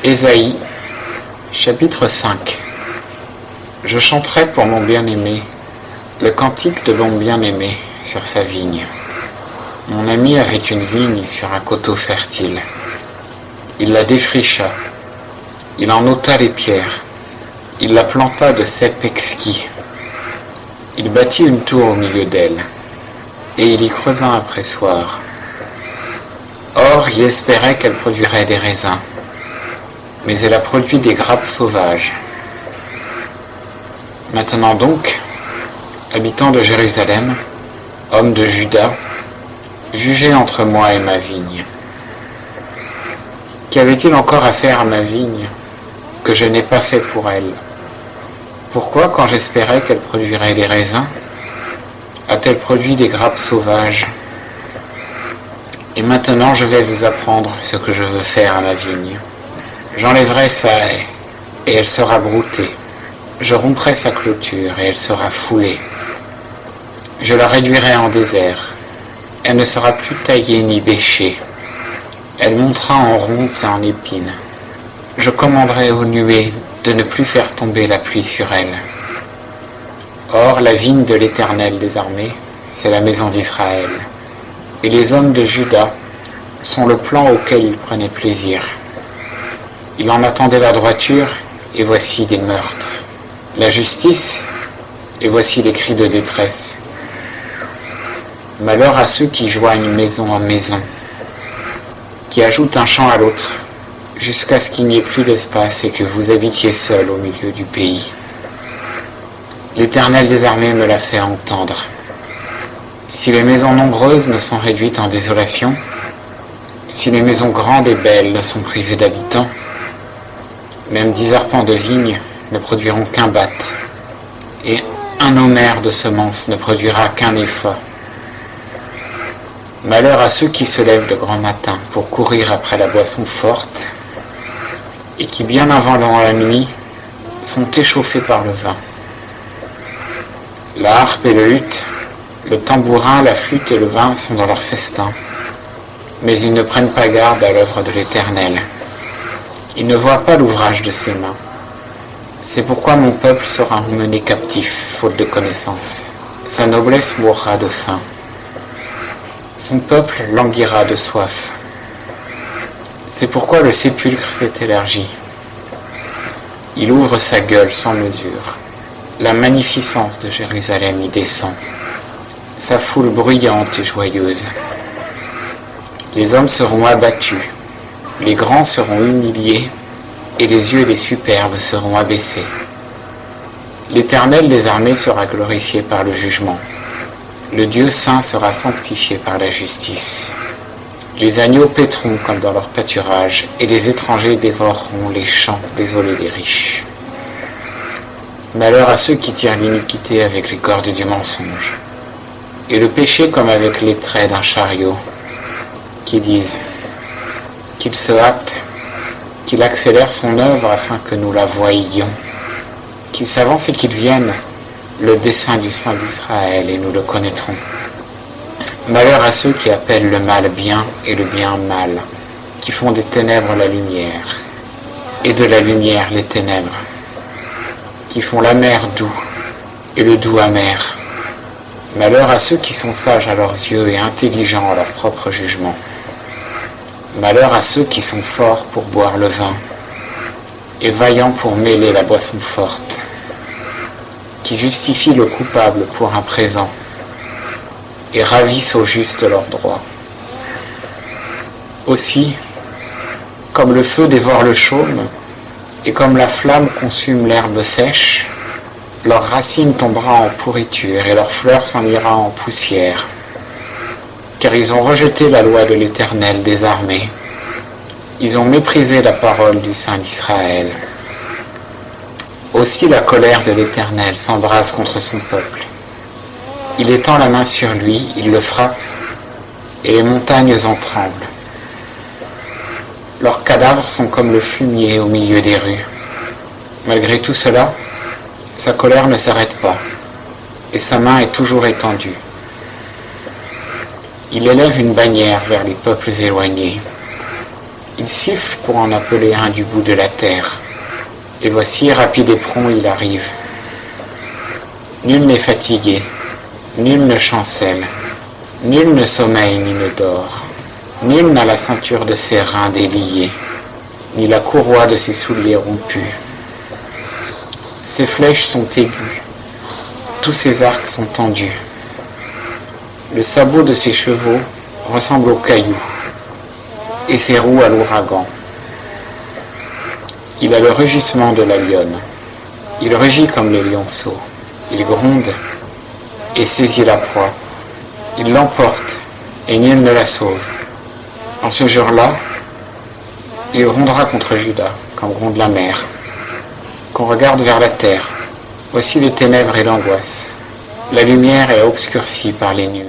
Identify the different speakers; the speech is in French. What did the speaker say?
Speaker 1: Ésaïe, chapitre 5. Je chanterai pour mon bien-aimé le cantique de mon bien-aimé sur sa vigne. Mon ami avait une vigne sur un coteau fertile. Il la défricha, il en ôta les pierres, il la planta de cèpes exquis. Il bâtit une tour au milieu d'elle, et il y creusa un pressoir. Or, il espérait qu'elle produirait des raisins, mais elle a produit des grappes sauvages. Maintenant donc, habitants de Jérusalem, hommes de Juda, jugez entre moi et ma vigne. Qu'avait-il encore à faire à ma vigne que je n'ai pas fait pour elle? Pourquoi, quand j'espérais qu'elle produirait des raisins, a-t-elle produit des grappes sauvages? Et maintenant je vais vous apprendre ce que je veux faire à ma vigne. J'enlèverai sa haie, et elle sera broutée. Je romprai sa clôture, et elle sera foulée. Je la réduirai en désert. Elle ne sera plus taillée ni bêchée. Elle montera en ronces et en épines. Je commanderai aux nuées de ne plus faire tomber la pluie sur elle. Or, la vigne de l'Éternel des armées, c'est la maison d'Israël. Et les hommes de Juda sont le plan auquel il prenait plaisir. Il en attendait la droiture, et voici des meurtres. La justice, et voici des cris de détresse. Malheur à ceux qui joignent maison en maison, qui ajoutent un champ à l'autre, jusqu'à ce qu'il n'y ait plus d'espace et que vous habitiez seul au milieu du pays. L'Éternel des armées me l'a fait entendre. Si les maisons nombreuses ne sont réduites en désolation, si les maisons grandes et belles ne sont privées d'habitants, même 10 arpents de vigne ne produiront qu'un batte, et un homère de semences ne produira qu'un épha. Malheur à ceux qui se lèvent de grand matin pour courir après la boisson forte, et qui bien avant dans la nuit sont échauffés par le vin. La harpe et le luth, le tambourin, la flûte et le vin sont dans leur festin, mais ils ne prennent pas garde à l'œuvre de l'Éternel. Ils ne voient pas l'ouvrage de ses mains. C'est pourquoi mon peuple sera emmené captif, faute de connaissance. Sa noblesse mourra de faim. Son peuple languira de soif. C'est pourquoi le sépulcre s'est élargi. Il ouvre sa gueule sans mesure. La magnificence de Jérusalem y descend. Sa foule bruyante et joyeuse. Les hommes seront abattus, les grands seront humiliés, et les yeux des superbes seront abaissés. L'Éternel des armées sera glorifié par le jugement. Le Dieu saint sera sanctifié par la justice. Les agneaux paîtront comme dans leur pâturage, et les étrangers dévoreront les champs désolés des riches. Malheur à ceux qui tirent l'iniquité avec les cordes du mensonge, et le péché comme avec les traits d'un chariot, qui disent qu'il se hâte, qu'il accélère son œuvre afin que nous la voyions, qu'il s'avance et qu'il vienne, le dessein du Saint d'Israël, et nous le connaîtrons. Malheur à ceux qui appellent le mal bien et le bien mal, qui font des ténèbres la lumière, et de la lumière les ténèbres, qui font l'amer doux et le doux amer. Malheur à ceux qui sont sages à leurs yeux et intelligents à leur propre jugement. Malheur à ceux qui sont forts pour boire le vin et vaillants pour mêler la boisson forte, qui justifient le coupable pour un présent et ravissent au juste leurs droits. Aussi, comme le feu dévore le chaume et comme la flamme consume l'herbe sèche, leur racine tombera en pourriture et leur fleur s'en ira en poussière. Car ils ont rejeté la loi de l'Éternel des armées. Ils ont méprisé la parole du Saint d'Israël. Aussi la colère de l'Éternel s'embrase contre son peuple. Il étend la main sur lui, il le frappe, et les montagnes en tremblent. Leurs cadavres sont comme le fumier au milieu des rues. Malgré tout cela, sa colère ne s'arrête pas, et sa main est toujours étendue. Il élève une bannière vers les peuples éloignés. Il siffle pour en appeler un du bout de la terre. Et voici, rapide et prompt, il arrive. Nul n'est fatigué, nul ne chancelle, nul ne sommeille ni ne dort. Nul n'a la ceinture de ses reins déliée, ni la courroie de ses souliers rompus. Ses flèches sont aiguës, tous ses arcs sont tendus. Le sabot de ses chevaux ressemble aux cailloux, et ses roues à l'ouragan. Il a le rugissement de la lionne. Il rugit comme les lionceaux. Il gronde et saisit la proie. Il l'emporte et nul ne la sauve. En ce jour-là, il grondera contre Juda, comme gronde la mer. Qu'on regarde vers la terre. Voici les ténèbres et l'angoisse. La lumière est obscurcie par les nuées.